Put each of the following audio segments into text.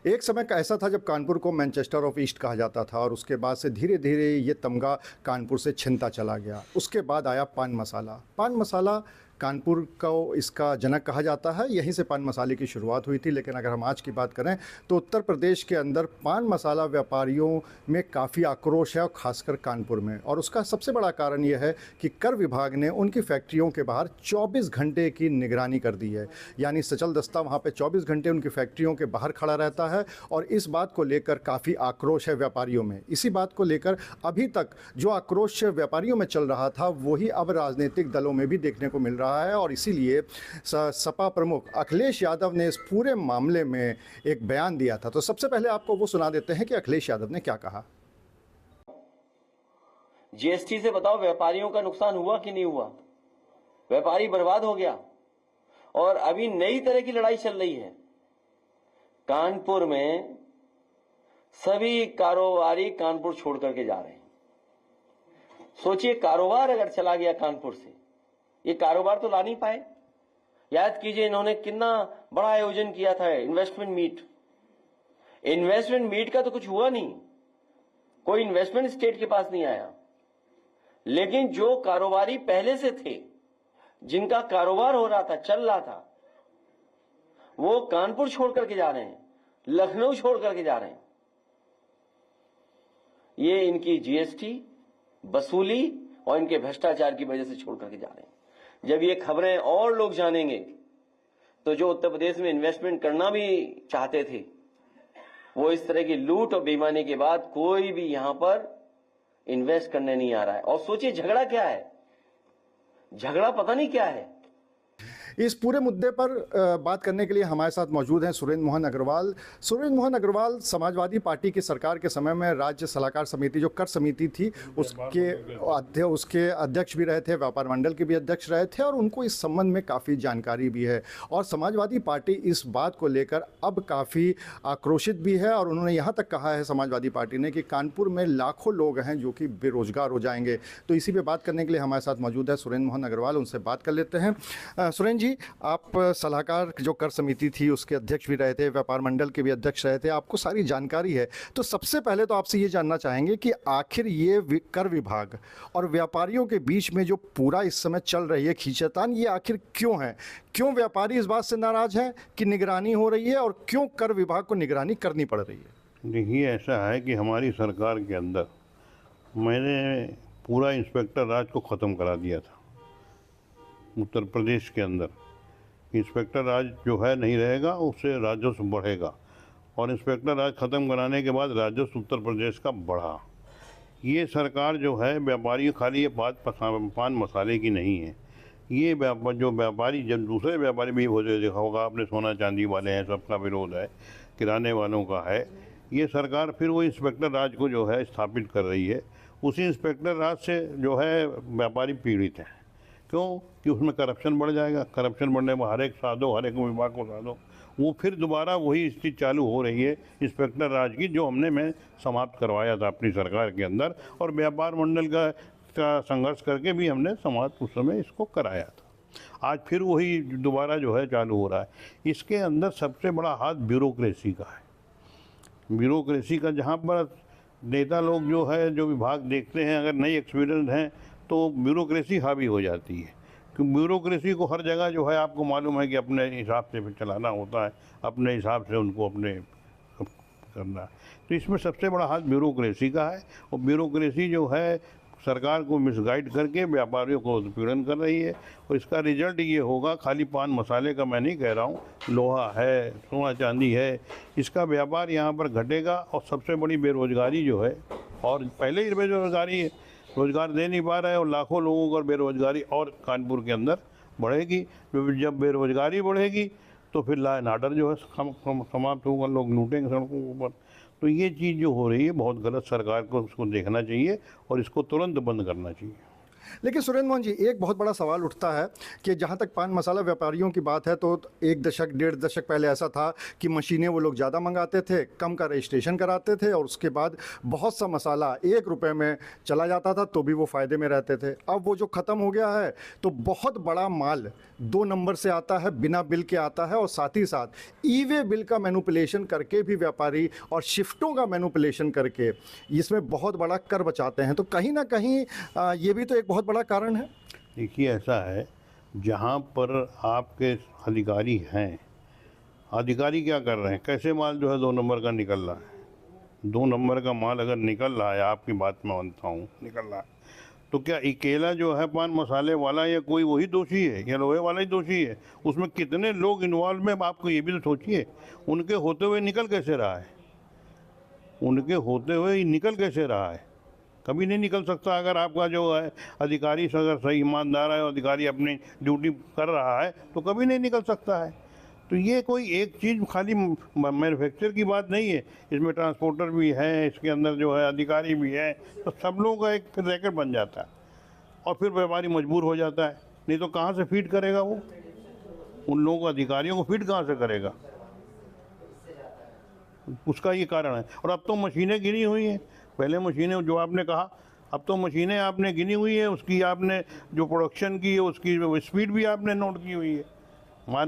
एक समय का ऐसा था जब कानपुर को मैनचेस्टर ऑफ ईस्ट कहा जाता था और उसके बाद से धीरे धीरे ये तमगा कानपुर से छिनता चला गया। उसके बाद आया पान मसाला। पान मसाला कानपुर को इसका जनक कहा जाता है, यहीं से पान मसाले की शुरुआत हुई थी। लेकिन अगर हम आज की बात करें तो उत्तर प्रदेश के अंदर पान मसाला व्यापारियों में काफ़ी आक्रोश है, और ख़ासकर कानपुर में। और उसका सबसे बड़ा कारण यह है कि कर विभाग ने उनकी फैक्ट्रियों के बाहर 24 घंटे की निगरानी कर दी है। यानी सचल दस्ता वहाँ पे 24 घंटे उनकी फैक्ट्रियों के बाहर खड़ा रहता है, और इस बात को लेकर काफ़ी आक्रोश है व्यापारियों में। इसी बात को लेकर अभी तक जो आक्रोश व्यापारियों में चल रहा था वही अब राजनीतिक दलों में भी देखने को मिल रहा है। और इसीलिए सपा प्रमुख अखिलेश यादव ने इस पूरे मामले में एक बयान दिया था। तो सबसे पहले आपको वो सुना देते हैं कि अखिलेश यादव ने क्या कहा। जीएसटी से बताओ व्यापारियों का नुकसान हुआ कि नहीं हुआ? व्यापारी बर्बाद हो गया। और अभी नई तरह की लड़ाई चल रही है कानपुर में। सभी कारोबारी कानपुर छोड़ करके जा रहे हैं। सोचिए, कारोबार अगर चला गया कानपुर से, ये कारोबार तो ला नहीं पाए। याद कीजिए, इन्होंने कितना बड़ा आयोजन किया था, इन्वेस्टमेंट मीट। इन्वेस्टमेंट मीट का तो कुछ हुआ नहीं, कोई इन्वेस्टमेंट स्टेट के पास नहीं आया। लेकिन जो कारोबारी पहले से थे, जिनका कारोबार हो रहा था, चल रहा था, वो कानपुर छोड़ करके जा रहे हैं, लखनऊ छोड़ करके जा रहे हैं। ये इनकी जीएसटी वसूली और इनके भ्रष्टाचार की वजह से छोड़ करके जा रहे हैं। जब ये खबरें और लोग जानेंगे तो जो उत्तर प्रदेश में इन्वेस्टमेंट करना भी चाहते थे, वो इस तरह की लूट और बेईमानी के बाद कोई भी यहां पर इन्वेस्ट करने नहीं आ रहा है। और सोचिए, झगड़ा क्या है, झगड़ा पता नहीं क्या है। इस पूरे मुद्दे पर बात करने के लिए हमारे साथ मौजूद हैं सुरेंद्र मोहन अग्रवाल। सुरेंद्र मोहन अग्रवाल समाजवादी पार्टी की सरकार के समय में राज्य सलाहकार समिति, जो कर समिति थी, उसके अध्यक्ष भी रहे थे, व्यापार मंडल के भी अध्यक्ष रहे थे, और उनको इस संबंध में काफ़ी जानकारी भी है। और समाजवादी पार्टी इस बात को लेकर अब काफ़ी आक्रोशित भी है, और उन्होंने यहाँ तक कहा है समाजवादी पार्टी ने कि कानपुर में लाखों लोग हैं जो कि बेरोजगार हो जाएंगे। तो इसी पर बात करने के लिए हमारे साथ मौजूद है सुरेंद्र मोहन अग्रवाल, उनसे बात कर लेते हैं। सुरेंद्र जी, आप सलाहकार जो कर समिति थी उसके अध्यक्ष भी रहे थे, व्यापार मंडल के भी अध्यक्ष रहे थे, आपको सारी जानकारी है। तो सबसे पहले तो आपसे ये जानना चाहेंगे कि आखिर ये कर विभाग और व्यापारियों के बीच में जो पूरा इस समय चल रही है खींचातान, ये आखिर क्यों है? क्यों व्यापारी इस बात से नाराज हैं कि निगरानी हो रही है, और क्यों कर विभाग को निगरानी करनी पड़ रही है? देखिए, ऐसा है कि हमारी सरकार के अंदर मैंने पूरा इंस्पेक्टर राज को ख़त्म करा दिया था। उत्तर प्रदेश के अंदर इंस्पेक्टर राज जो है नहीं रहेगा, उससे राजस्व बढ़ेगा। और इंस्पेक्टर राज ख़त्म कराने के बाद राजस्व उत्तर प्रदेश का बढ़ा। ये सरकार जो है व्यापारी, खाली ये बात पान मसाले की नहीं है। ये जो व्यापारी, जब दूसरे व्यापारी भी हो जाए, देखा होगा आपने, सोना चांदी वाले हैं, सबका विरोध है, किराने वालों का है। ये सरकार फिर वो इंस्पेक्टर राज को जो है स्थापित कर रही है। उसी इंस्पेक्टर राज से जो है व्यापारी पीड़ित हैं। क्यों? कि उसमें करप्शन बढ़ जाएगा। करप्शन बढ़ने में हर एक साधो, हर एक विभाग को साधो, वो फिर दोबारा वही स्थिति चालू हो रही है इंस्पेक्टर राज की, जो मैं समाप्त करवाया था अपनी सरकार के अंदर। और व्यापार मंडल का संघर्ष करके भी हमने समाप्त उस समय इसको कराया था। आज फिर वही दोबारा जो है चालू हो रहा है। इसके अंदर सबसे बड़ा हाथ ब्यूरोक्रेसी का है। ब्यूरोक्रेसी का, जहाँ पर नेता लोग जो है, जो विभाग देखते हैं, अगर नई एक्सपीरियंस हैं तो ब्यूरोक्रेसी हावी हो जाती है। क्योंकि ब्यूरोक्रेसी को हर जगह जो है आपको मालूम है कि अपने हिसाब से चलाना होता है, अपने हिसाब से उनको अपने करना है। तो इसमें सबसे बड़ा हाथ ब्यूरोक्रेसी का है। और ब्यूरोक्रेसी जो है सरकार को मिसगाइड करके व्यापारियों को उत्पीड़न कर रही है। और इसका रिजल्ट ये होगा, खाली पान मसाले का मैं नहीं कह रहा हूँ, लोहा है, सोना चांदी है, इसका व्यापार यहाँ पर घटेगा। और सबसे बड़ी बेरोजगारी जो है, और पहले ही बेरोजगारी है, रोज़गार दे नहीं पा रहे हैं, और लाखों लोगों को बेरोज़गारी और कानपुर के अंदर बढ़ेगी। जब बेरोज़गारी बढ़ेगी तो फिर लॉ एंड ऑर्डर जो है समाप्त होगा, लोग लूटेंगे सड़कों के ऊपर। तो ये चीज़ जो हो रही है बहुत गलत, सरकार को उसको देखना चाहिए और इसको तुरंत बंद करना चाहिए। लेकिन सुरेंद्र मोहन जी, एक बहुत बड़ा सवाल उठता है कि जहाँ तक पान मसाला व्यापारियों की बात है तो एक दशक डेढ़ दशक पहले ऐसा था कि मशीनें वो लोग ज़्यादा मंगाते थे, कम का रजिस्ट्रेशन कराते थे और उसके बाद बहुत सा मसाला 1 रुपए में चला जाता था तो भी वो फ़ायदे में रहते थे। अब वो जो ख़त्म हो गया है तो बहुत बड़ा माल 2 नंबर से आता है, बिना बिल के आता है और साथ ही साथ ई-वे बिल का मैनिपुलेशन करके भी व्यापारी और शिफ्टों का मैनिपुलेशन करके इसमें बहुत बड़ा कर बचाते हैं। तो कहीं ना कहीं ये भी तो एक बहुत बड़ा कारण है। देखिए, ऐसा है, जहाँ पर आपके अधिकारी हैं, अधिकारी क्या कर रहे हैं, कैसे माल जो है 2 नंबर का निकल रहा है। 2 नंबर का माल अगर निकल रहा है, आपकी बात मैं मानता हूँ निकल रहा है, तो क्या अकेला जो है पान मसाले वाला या कोई वही दोषी है या लोहे वाला ही दोषी है? उसमें कितने लोग इन्वॉल्व में, आपको ये भी तो सोचिए। उनके होते हुए निकल कैसे रहा है, उनके होते हुए निकल कैसे रहा है? कभी नहीं निकल सकता। अगर आपका जो है अधिकारी अगर सही ईमानदार है, अधिकारी अपनी ड्यूटी कर रहा है, तो कभी नहीं निकल सकता है। तो ये कोई एक चीज़ खाली मैन्युफैक्चर की बात नहीं है, इसमें ट्रांसपोर्टर भी है, इसके अंदर जो है अधिकारी भी है, तो सब लोगों का एक फिर रैकेट बन जाता है और फिर व्यापारी मजबूर हो जाता है। नहीं तो कहाँ से फीड करेगा वो, उन लोगों को, अधिकारियों को फीड कहाँ से करेगा? उसका ये कारण है। और अब तो मशीनें गिनी हुई हैं, पहले मशीनें जो आपने कहा, अब तो मशीनें आपने गिनी हुई है, उसकी आपने जो प्रोडक्शन की है उसकी स्पीड भी आपने नोट की हुई है।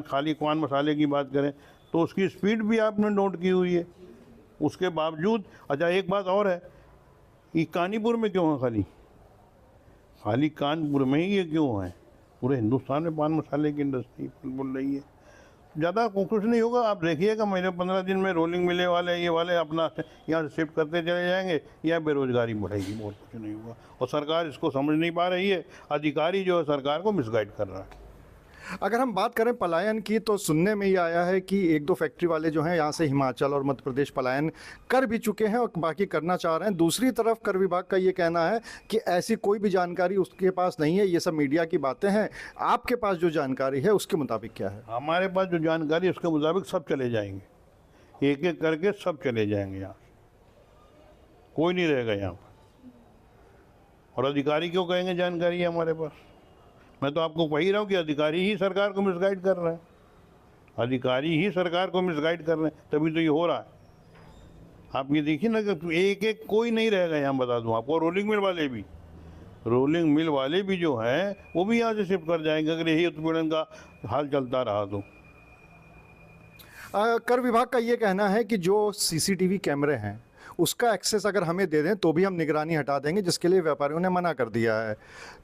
खाली पान मसाले की बात करें तो उसकी स्पीड भी आपने नोट की हुई है। उसके बावजूद, अच्छा एक बात और है, ये कानपुर में क्यों है खाली? खाली कानपुर में ही ये क्यों है? पूरे हिंदुस्तान में पान मसाले की इंडस्ट्री बोल रही है। ज़्यादा कुछ नहीं होगा, आप देखिएगा महीने 15 दिन में रोलिंग मिले वाले ये वाले अपना यहाँ से शिफ्ट करते चले जाएंगे, या बेरोजगारी बढ़ेगी, बहुत कुछ नहीं होगा। और सरकार इसको समझ नहीं पा रही है, अधिकारी जो है सरकार को मिसगाइड कर रहा है। अगर हम बात करें पलायन की तो सुनने में ये आया है कि 1-2 फैक्ट्री वाले जो हैं यहाँ से हिमाचल और मध्य प्रदेश पलायन कर भी चुके हैं और बाकी करना चाह रहे हैं। दूसरी तरफ कर विभाग का ये कहना है कि ऐसी कोई भी जानकारी उसके पास नहीं है, ये सब मीडिया की बातें हैं। आपके पास जो जानकारी है उसके मुताबिक क्या है? हमारे पास जो जानकारी है उसके मुताबिक सब चले जाएंगे, एक एक करके सब चले जाएंगे, यहाँ कोई नहीं रहेगा यहाँ पर। और अधिकारी क्यों कहेंगे जानकारी है हमारे पास? मैं तो आपको कह ही रहा हूँ कि अधिकारी ही सरकार को मिसगाइड कर रहे हैं, अधिकारी ही सरकार को मिसगाइड कर रहे हैं, तभी तो ये हो रहा है। आप ये देखिए ना कि एक एक कोई नहीं रहेगा यहाँ, बता दूँ आपको। रोलिंग मिल वाले भी, रोलिंग मिल वाले भी जो हैं वो भी यहाँ से शिफ्ट कर जाएंगे अगर यही उत्पीड़न का हाल चलता रहा तो। कर विभाग का ये कहना है कि जो सीसीटीवी कैमरे हैं उसका एक्सेस अगर हमें दे दें तो भी हम निगरानी हटा देंगे, जिसके लिए व्यापारियों ने मना कर दिया है।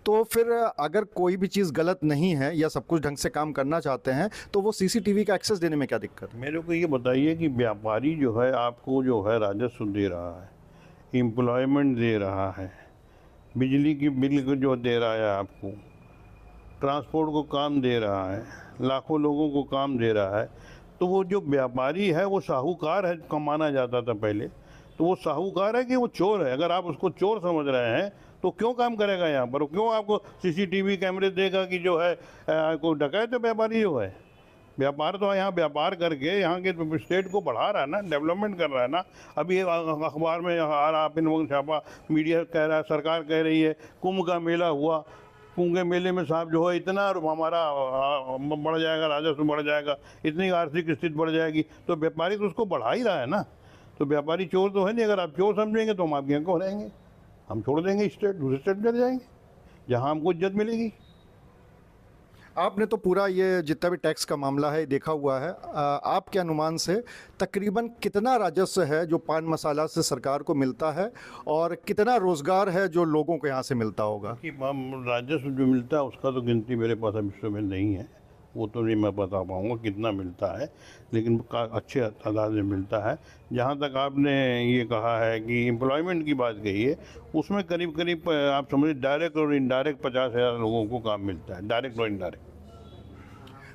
तो फिर अगर कोई भी चीज़ गलत नहीं है या सब कुछ ढंग से काम करना चाहते हैं तो वो सीसीटीवी का एक्सेस देने में क्या दिक्कत है? मेरे को ये बताइए कि व्यापारी जो है आपको जो है राजस्व दे रहा है, एम्प्लॉयमेंट दे रहा है, बिजली की बिल जो दे रहा है आपको, ट्रांसपोर्ट को काम दे रहा है, लाखों लोगों को काम दे रहा है, तो वो जो व्यापारी है वो साहूकार है, कमाना जाता था पहले, तो वो साहूकार है कि वो चोर है? अगर आप उसको चोर समझ रहे हैं तो क्यों काम करेगा यहाँ पर? क्यों आपको सीसीटीवी कैमरे देगा कि जो है कोई डकैत है व्यापारी जो है? व्यापार तो यहाँ व्यापार करके यहाँ के स्टेट को बढ़ा रहा है ना, डेवलपमेंट कर रहा है ना। अभी अखबार में आ रहा, पिन छापा, मीडिया कह रहा है, सरकार कह रही है कुंभ का मेला हुआ, कुंभ के मेले में साहब जो है इतना हमारा बढ़ जाएगा, राजस्व बढ़ जाएगा, इतनी आर्थिक स्थिति बढ़ जाएगी, तो व्यापारी तो उसको बढ़ा ही रहा है ना। तो व्यापारी चोर तो है नहीं। अगर आप चोर समझेंगे तो हम आपके यहाँ को रहेंगे, हम छोड़ देंगे स्टेट, दूसरे स्टेट में चले जाएंगे जहाँ हमको इज्जत मिलेगी। आपने तो पूरा ये जितना भी टैक्स का मामला है देखा हुआ है, आपके अनुमान से तकरीबन कितना राजस्व है जो पान मसाला से सरकार को मिलता है और कितना रोजगार है जो लोगों को यहाँ से मिलता होगा? कि राजस्व जो मिलता है उसका तो गिनती मेरे पास अभी विश्व में नहीं है, वो तो नहीं मैं बता पाऊँगा कितना मिलता है, लेकिन अच्छे तादाद में मिलता है। जहाँ तक आपने ये कहा है कि एम्प्लॉयमेंट की बात कही है, उसमें करीब करीब आप समझिए डायरेक्ट और इनडायरेक्ट 50,000 लोगों को काम मिलता है, डायरेक्ट और इनडायरेक्ट।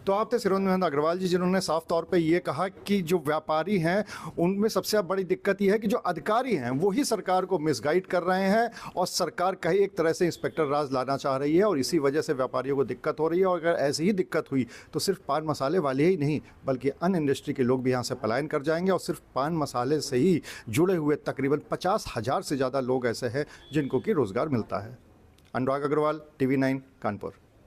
तो आप थे सुरेंद्र मोहन अग्रवाल जी, जिन्होंने साफ तौर पे ये कहा कि जो व्यापारी हैं उनमें सबसे बड़ी दिक्कत ये है कि जो अधिकारी हैं वो ही सरकार को मिसगाइड कर रहे हैं और सरकार कहीं एक तरह से इंस्पेक्टर राज लाना चाह रही है और इसी वजह से व्यापारियों को दिक्कत हो रही है। और अगर ऐसी ही दिक्कत हुई तो सिर्फ पान मसाले वाले ही नहीं बल्कि अन्य इंडस्ट्री के लोग भी यहाँ से पलायन कर जाएंगे और सिर्फ पान मसाले से ही जुड़े हुए तकरीबन 50,000 से ज़्यादा लोग ऐसे हैं जिनको कि रोज़गार मिलता है। अनुराग अग्रवाल, TV9 कानपुर।